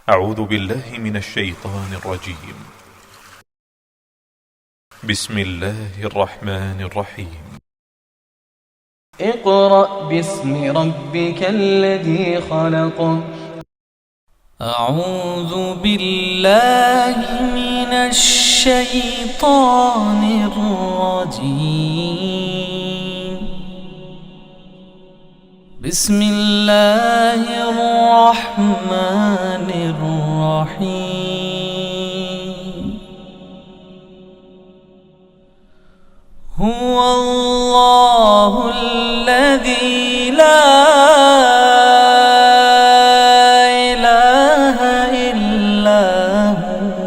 أعوذ بالله من الشيطان الرجيم. بسم الله الرحمن الرحيم. اقرأ باسم ربك الذي خلق. أعوذ بالله من الشيطان الرجيم. بسم الله الرحمن الرحيم. هو الله الذي لا إله إلا هو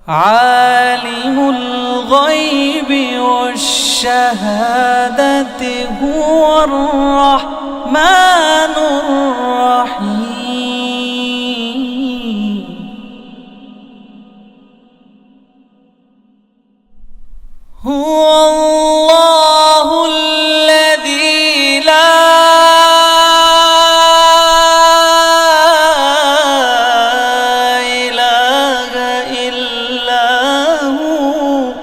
عالم الغيب والشهادة هو الرحمن الرحيم. هو الله الذي لا إله إلا هو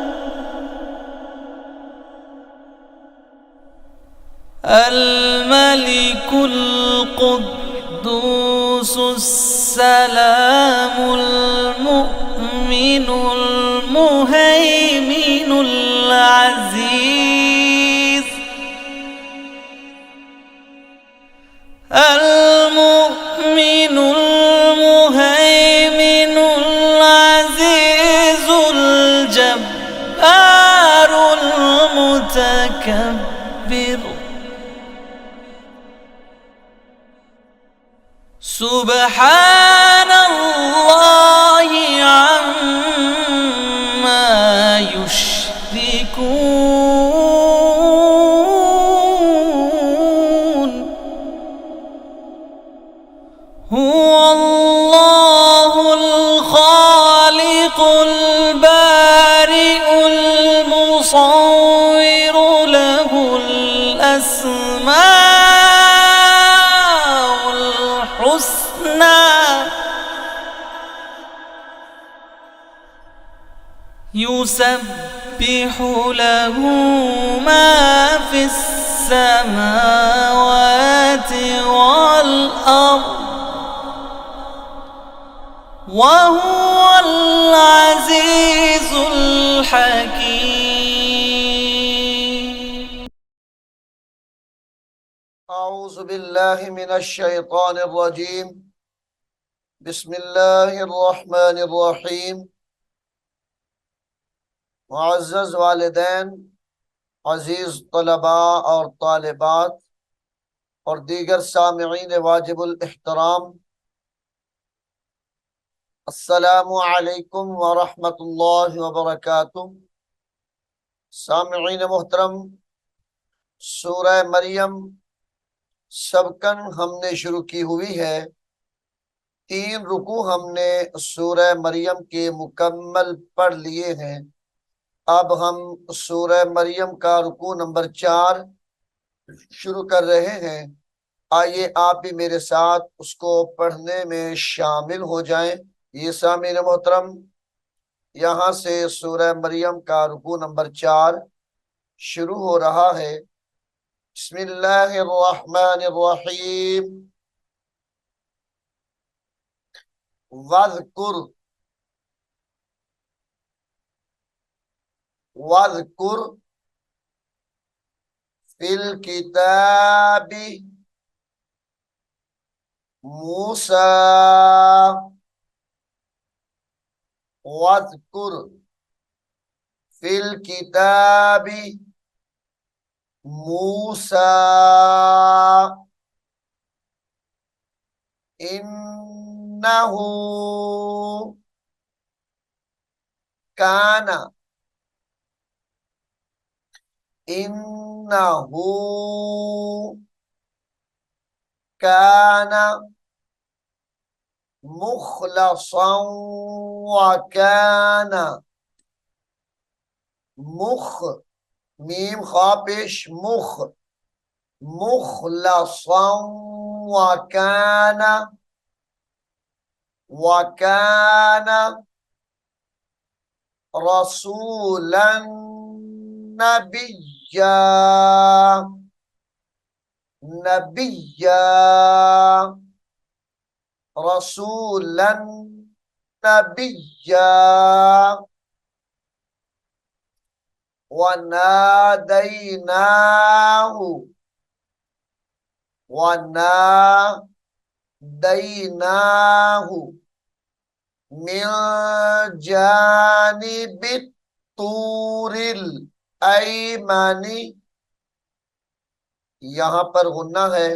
الملك القدوس السلام المؤمن المهيمن العزيز المؤمن المهيمن العزيز الجبار المتكبر. سبحان الله عما يشركون. هو الله الخالق البارئ المصور له الأسماء الحسنى يسبح له ما في السماوات والأرض وهو العزيز الحكيم. أعوذ بالله من الشيطان الرجيم. بسم الله الرحمن الرحيم. मुअज़्ज़ज़ वालिदैन, अजीज तलबा और तालिबात और दीगर सामिईन वाजिबुल इहतराम, अस्सलामु अलैकुम व रहमतुल्लाहि व बरकातुहू। सामिईन मुहतरम, सूरह मरियम सबकन हमने शुरू की हुई है। 3 रुकू हमने सूरह मरियम के मुकम्मल पढ़ लिए हैं। अब हम सूरह मरियम का रुकू नंबर 4 शुरू कर रहे हैं। आइए आप भी मेरे साथ उसको पढ़ने में शामिल हो जाएं। ये सामीन मोहतरम, यहाँ से सूरह मरियम का रुकू नंबर 4 शुरू हो रहा है। बिस्मिल्लाहिर्रहमानिर्रहीम। वज़कुर वज़कुर फिल किताबी मूसा। वज़कुर फिल किताबी मूसा इन्नहु काना इन्नहु काना मुखलसन व काना मुख मीम खा पेश मुख मुखलसन वकान वकान रसूलन नबिय्या नबिय्या रसूलन नबिय्या वनादैनाहु वनादैनाहु मिन जानिबित तूरिल ऐमनी, यहां पर गुन्ना है,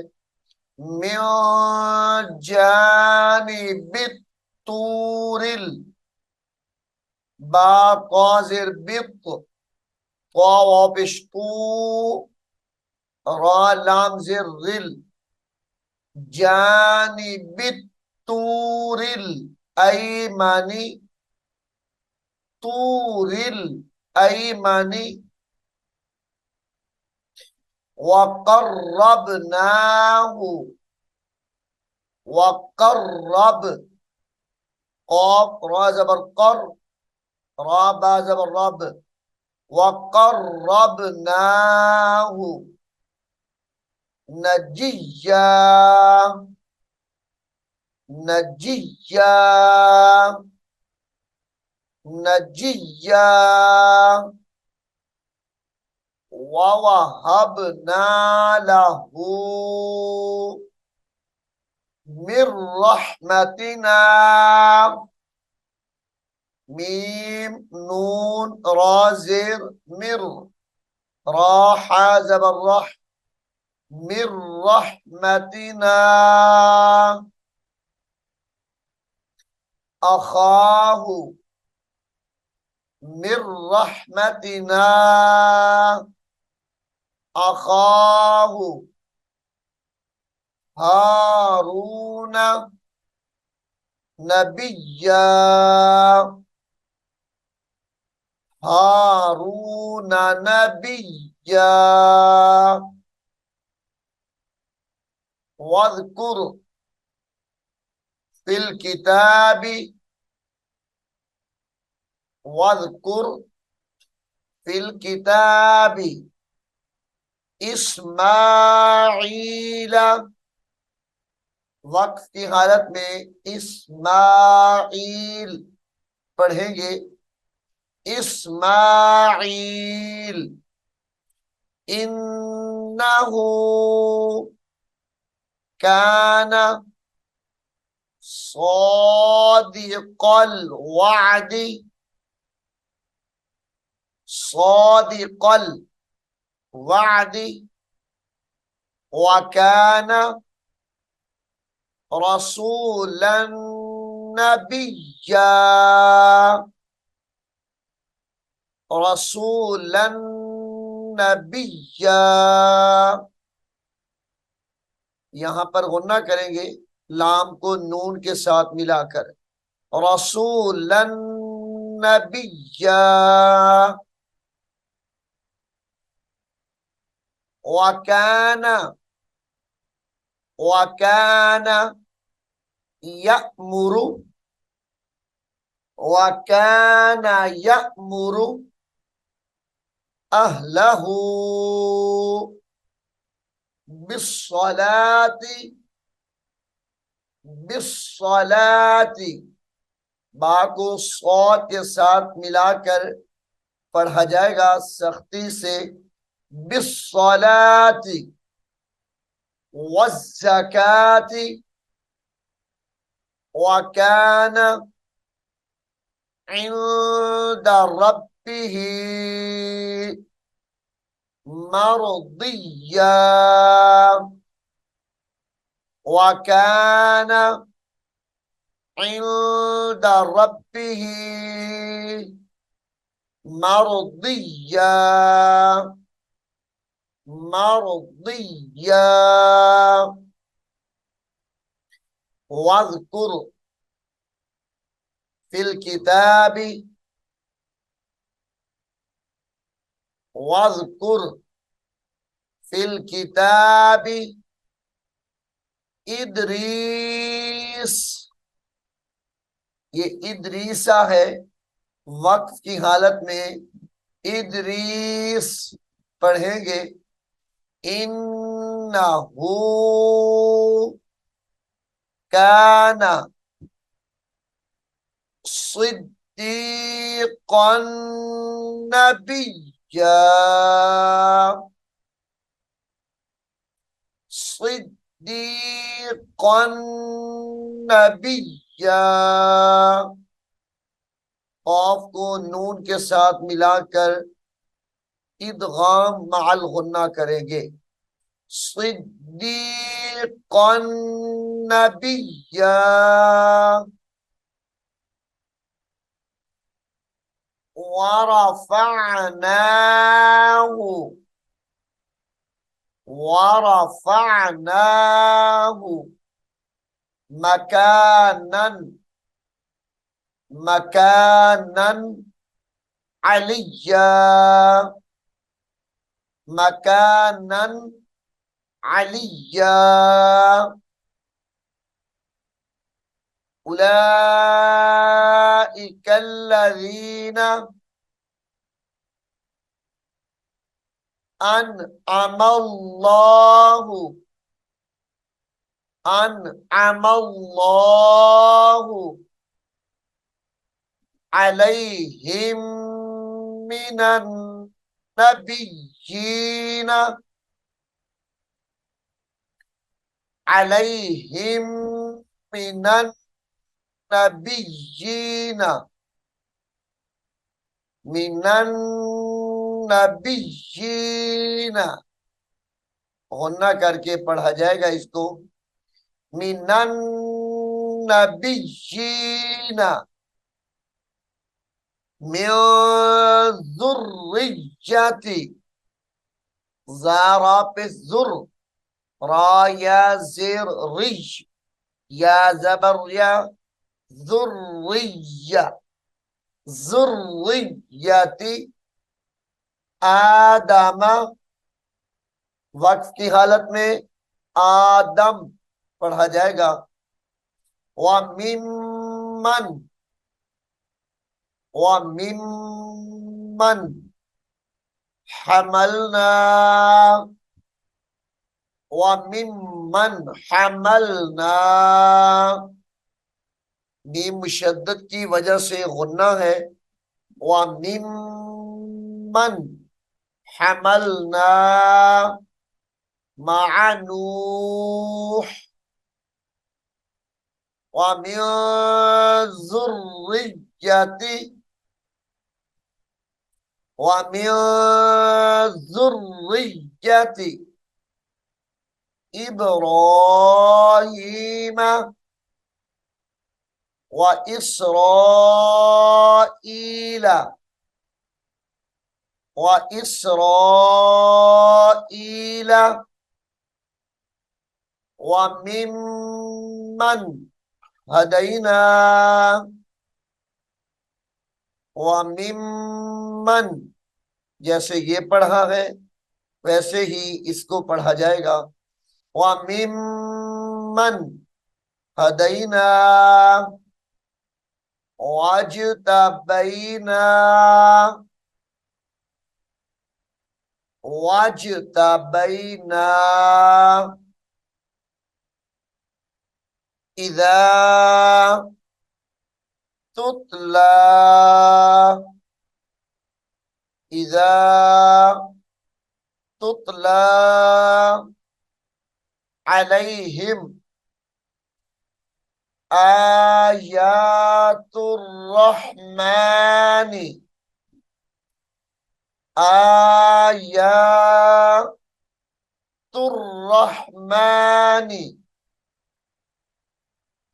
मिन जानिबित तूरिल, बा काजिर बित, वापिश रा लाम जिर रिल, जानिबित तूरिल ऐमनी, तूरिल ऐमनी, वक़र्रबनाहु वक़र्रब, क़ाफ रा ज़बर क़र, रा बा ज़बर रब, वक़र्रबनाहु नजिय्या नजिय्या नजिय्या ववहबना लहू मिर रहमतिना, मीम नून रा ज़ेर मिर, रा हा ज़बर रह, मिर रहमतिना अखाहु, मिर रहमतिना अखाहु हारून नबिय्या हारून नबिय्या वज़कुर फिल किताबी वज़कुर फिल किताबी इस्माईला, वक्फ की हालत में इस्माईल पढ़ेंगे, इस्माईल, इन्नहु काना सादिक़ल वअदी, सादिक़ल वअदी, वकाना रसूलन नबिय्या रसूलन नबिय्या, यहां पर गुन्ना करेंगे लाम को नून के साथ मिलाकर, रसूलन नबिय्या वकाना वकाना यअमुरु वकाना यअमुरु अहलहु बिस्सलाती बिस्सलाती, बा को सौत के साथ मिलाकर पढ़ा जाएगा सख्ती से, बिस्सलाती वज़्ज़काती वकाना इंद रब्बिही मर्दिय्या वकाना इंद रब्बिही मर्दिय्या मर्दिय्या वज़कुर फिल किताबी वज़कुर फिल किताबी इदरीस, ये इदरीसा है। वक्फ की हालत में इदरीस पढ़ेंगे। इन्नहू काना सिद्दीक़न नबिय्या, सिद्दीक़न नबिय्या। कॉफ को नून के साथ मिलाकर इदगाम मअल गुन्ना करेंगे। सिद्दीक़न नबिय्या, वरफ़अनाहु, वरफ़अनाहु मकानन, मकानन अलिय्या, मकानन अलिय्या। उलाइकल्लज़ीना अनअमल्लाहु, अनअमल्लाहु अलैहिम मिनन नबिय्यीना, अलैहिम मिनन नबिय्यीना, मिनन नबिय्यीना। गुन्ना करके पढ़ा जाएगा इसको। मिनन नबिय्यीना, मिन ज़ुर्रिय्यति, ज़ारा पे ज़ुर, रा या ज़ेर रिज, या ज़बर या, ज़ुर्रिय्या, ज़ुर्रिय्यति आदमा। वक्फ की हालत में आदम पढ़ा जाएगा। व मिम्मन, व मिम्मन हमलना, व मिम्मन हमलना। मीम मुशद्दद की वजह से गुन्ना है। व मिम्मन हमलना मअ नूह, व मिन ज़ुर्रिय्यति, व मिन ज़ुर्रिय्यति इब्राहीम व इसराईल, व इसराईल व मिम्मन हदैना, व मिम्मन। जैसे ये पढ़ा है वैसे ही इसको पढ़ा जाएगा। व मिम्मन हदैना, वाजतबैना, वाजतबैना। इज़ा तुतला, इज़ा तुतला अलैहिम आयातुर रहमानी, आयातुर रहमानी।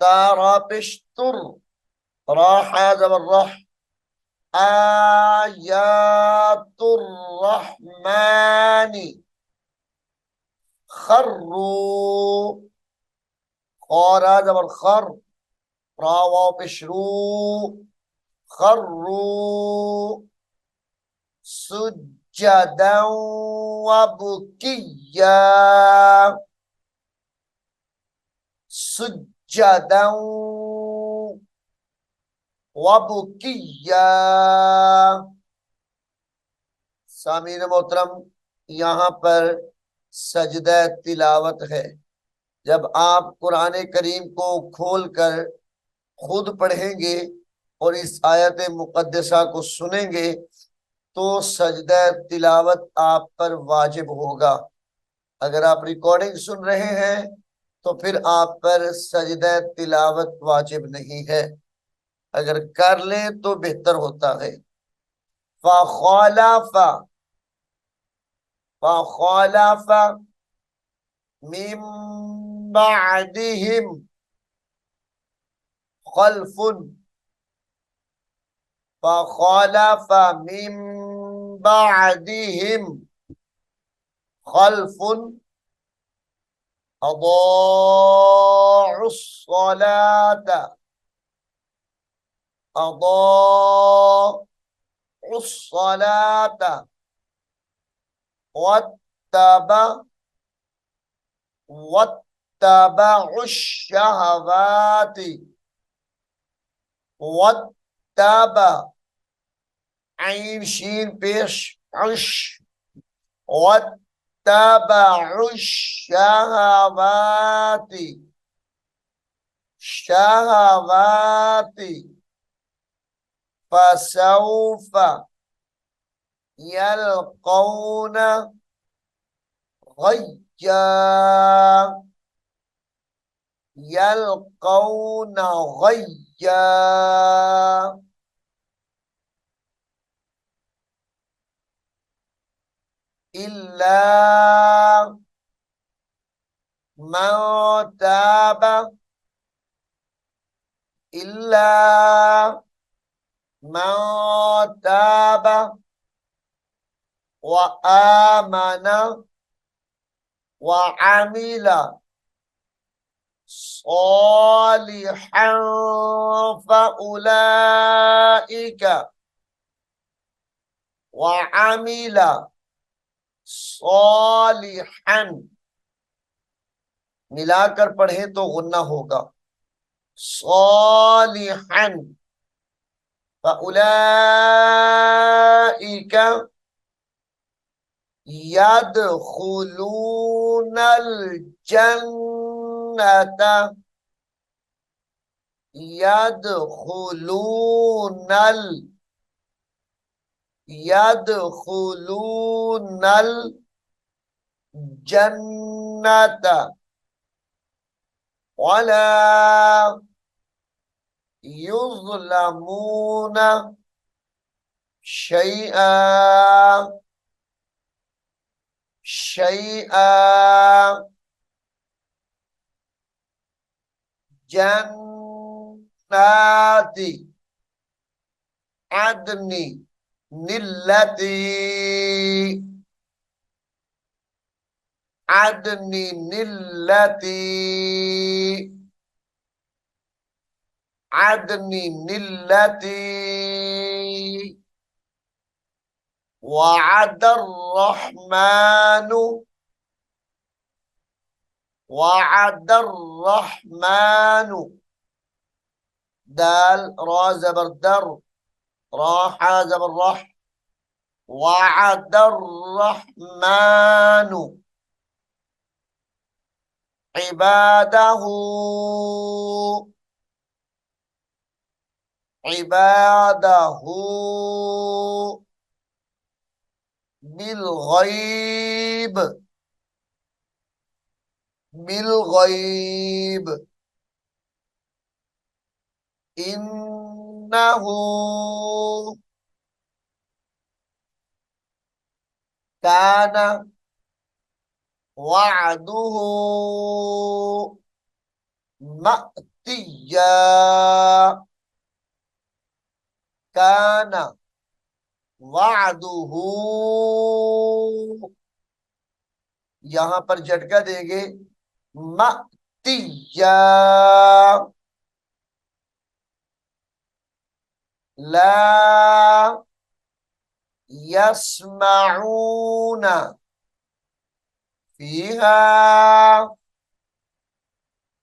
तारा पेशतुर, राहा जबर रह, आयातुर रहमानी। खर्रू, खौरा जबर खर, रा वाव पेशरू, खर्रू सुज्जदन व बुकिया। सुज्जदन वबुकिया। सामीन मोहतरम, यहाँ पर सजदा तिलावत है। जब आप कुरान करीम को खोलकर खुद पढ़ेंगे और इस आयत मुकद्दसा को सुनेंगे तो सजदा तिलावत आप पर वाजिब होगा। अगर आप रिकॉर्डिंग सुन रहे हैं तो फिर आप पर सजदा तिलावत वाजिब नहीं है। अगर कर लें तो बेहतर होता है। फखलफा, फखलफा मिन बअदिहिम खल्फुन, फखलफा मिन बअदिहिम खल्फुन अदाउस्सलात, अदाउस्सलात वत्तबा वत्तबउश्शहवाति, वत्तबा आइन शीन पेश उश, वत्तबउश्शहवाति, शहवाति फसौफ यल्कौन गय्या, यल्कौन गय्या। इल्ला मन ताब, इल्ला मन ताब व आमन व अमिला सालिहन फउलाइका व अमिला सालिहन, मिलाकर पढ़े तो गुन्ना होगा। सालिहन फउलाइका यदखुलूनल जन्नता, यदखुलूनल, यदखुलूनल जन्नता वला युज़लमून शैआ, शैआ। जन्नाति अदनी निल्लती, अदनी निल्लती, अदनी निल्लती वअदर रहमानु, वअदर रहमानु, दाल रा जबर दर, रा हा जबर रह, वअदर रहमानु इबादहू, इबादहू बिल गैब, बिल गैब। इन्नहू काना वअदुहू मअतिया, काना वअदुहू, यहां पर झटका देंगे मअतिया, ला यस्माऊना फीहा,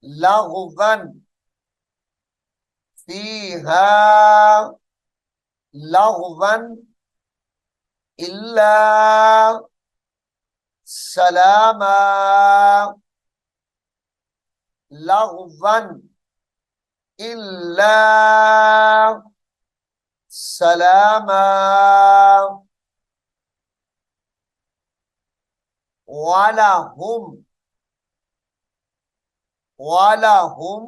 लग़वन फीहा लग़वन इल्ला सलामा लग़वन इल्ला सलामा वलहुम वलहुम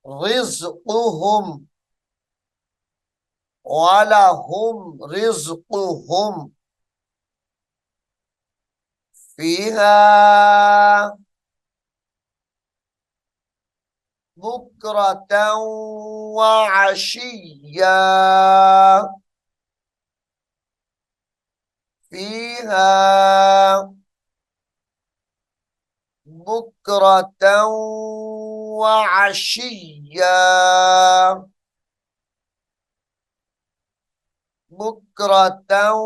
रिज़्क़ुहुम वलहुम रिज़्क़ुहुम फीहा बुक्रतन व अशिय्या फीहा बुक्रतन व अशिय्या बुक्रतन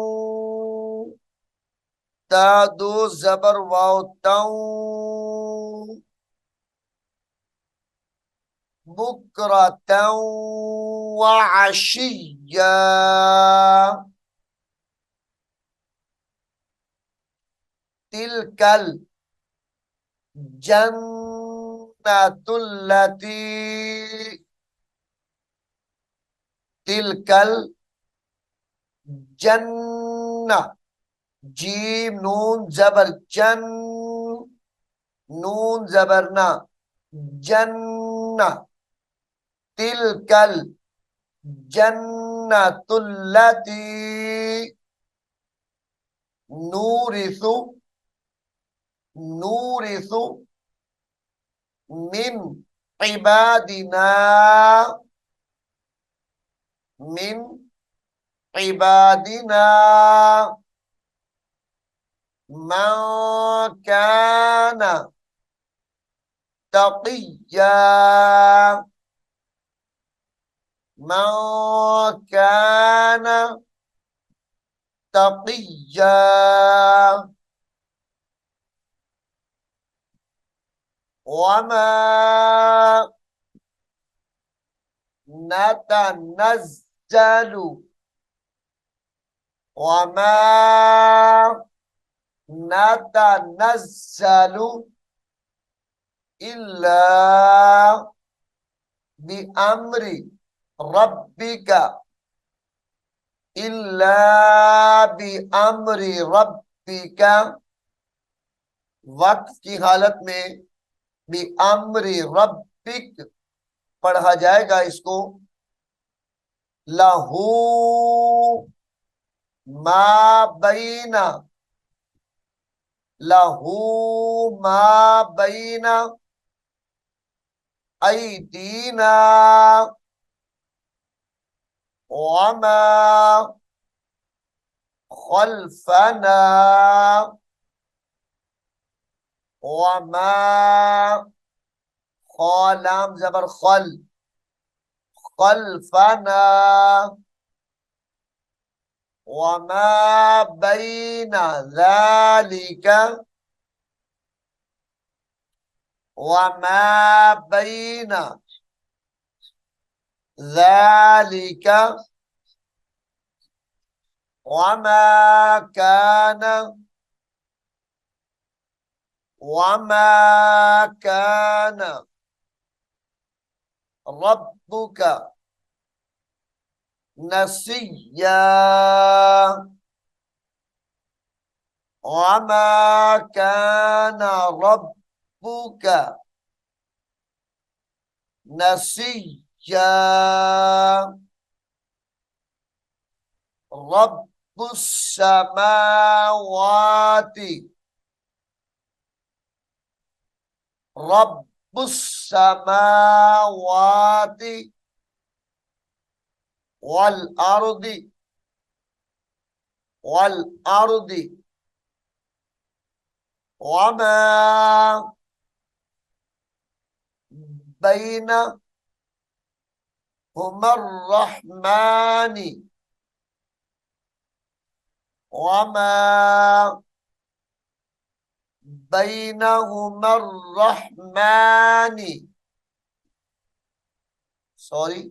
तादो जबर वाव तौ बुक्रतन व अशिय्या तिलकल जन्नतुल्लती तिलकल जन्ना जीम नून जबर जन नून जबरना जन्ना तिलकल जन्नतुल्लती नूरिसु नूरिसु मिन इबादिना मिन इबादिना मन काना तक़िया मन काना तक़िया वमा नतनज़्ज़लु वमा नतनज़्ज़लु इल्ला बिअम्रि रब्बिका इल्ला बिअम्रि रब्बिका वक्त की हालत में बिअम्रि रब्बिक पढ़ा जाएगा इसको लहू मा बैना लहू मा बैना ऐदीना वमा खल्फना वमा खलाम जबर खल खल्फना वमा बैना ज़ालिका वमा बैना ज़ालिका वमा काना वमा काना रब्बुका नसिया वमा काना रब्बुका नसिया रब्बुस समावाति रब्बुस समावाति वल अर्दी वमा बैना हुमर रहमानी वमा बैनहुमा अर्रहमानी, सॉरी,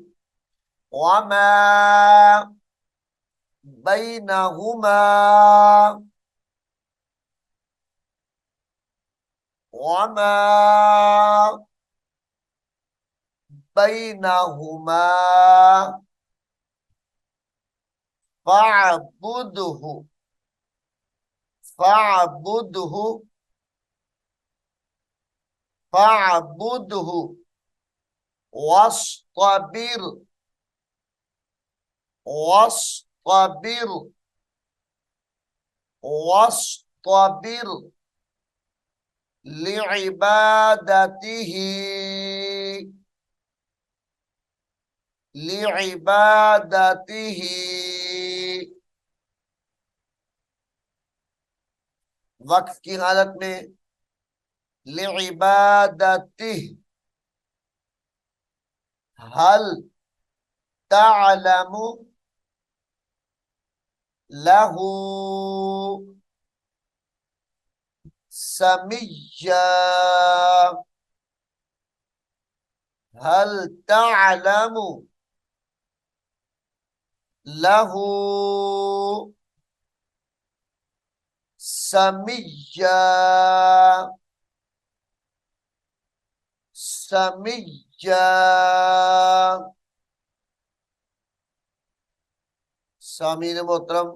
वमा बैनहुमा, वमा बैनहुमा फअबुदहु, फअबुदहु, फअबुदहु वस्तबिर, वस्तबिर, वस्तबिर लिइबादतिही, लिइबादतिही, वक्फ की हालत में लिइबादतिही, हल तअलमु लहू समिय्या, हल तअलमु लहू समिय्या, समिय्या। सामीन मोहतरम,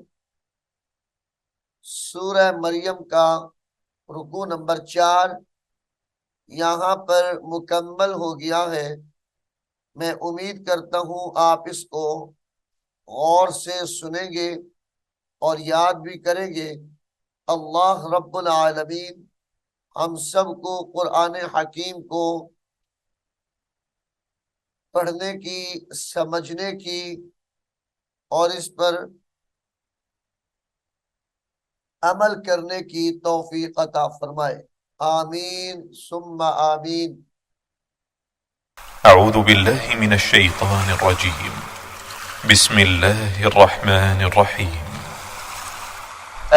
सूरह मरियम का रुकू नंबर 4 यहाँ पर मुकम्मल हो गया है। मैं उम्मीद करता हूँ आप इसको गौर से सुनेंगे और याद भी करेंगे। अल्लाह रब्बुल आलमीन हम सबको कुरान हकीम को पढ़ने की, समझने की और इस पर अमल करने की तौफीक अता फरमाए। आमीन सुम्मा आमीन। अऊज़ु बिल्लाहि मिनश शैतानिर रजीम। बिस्मिल्लाहिर रहमानिर रहीम।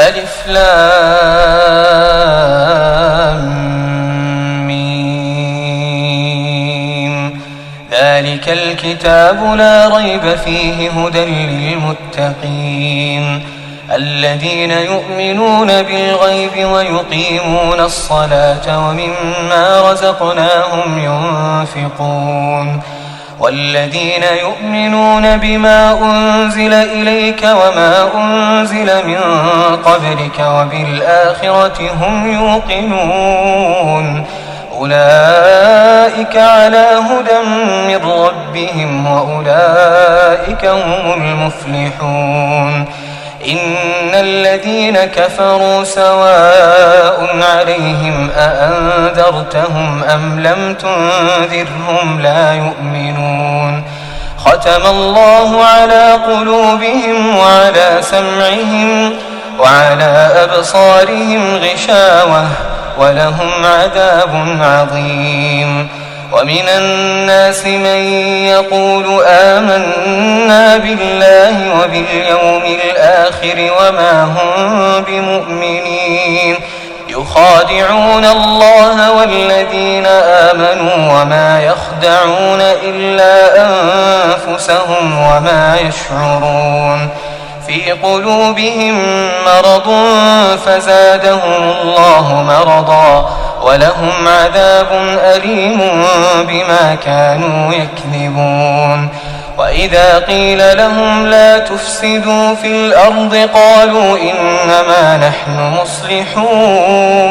अलिफ लाम मीम। ज़ालिकल किताबु ला रैब फ़ीहि हुदन लिलमुत्तक़ीन الذين يؤمنون بالغيب ويقيمون الصلاة ومما رزقناهم ينفقون والذين يؤمنون بما أنزل إليك وما أنزل من قبلك وبالآخرة هم يوقنون أولئك على هدى من ربهم وأولئك هم المفلحون إن الذين كفروا سواء عليهم أأنذرتهم أم لم تنذرهم لا يؤمنون ختم الله على قلوبهم وعلى سمعهم وعلى أبصارهم غشاوة ولهم عذاب عظيم ومن الناس من يقول آمنا بالله وباليوم الآخر وما هم بمؤمنين يخادعون الله والذين آمنوا وما يخدعون إلا أنفسهم وما يشعرون في قلوبهم مرض فزادهم الله مرضا ولهم عذاب أليم بما كانوا يكذبون وإذا قيل لهم لا تفسدوا في الأرض قالوا إنما نحن مصلحون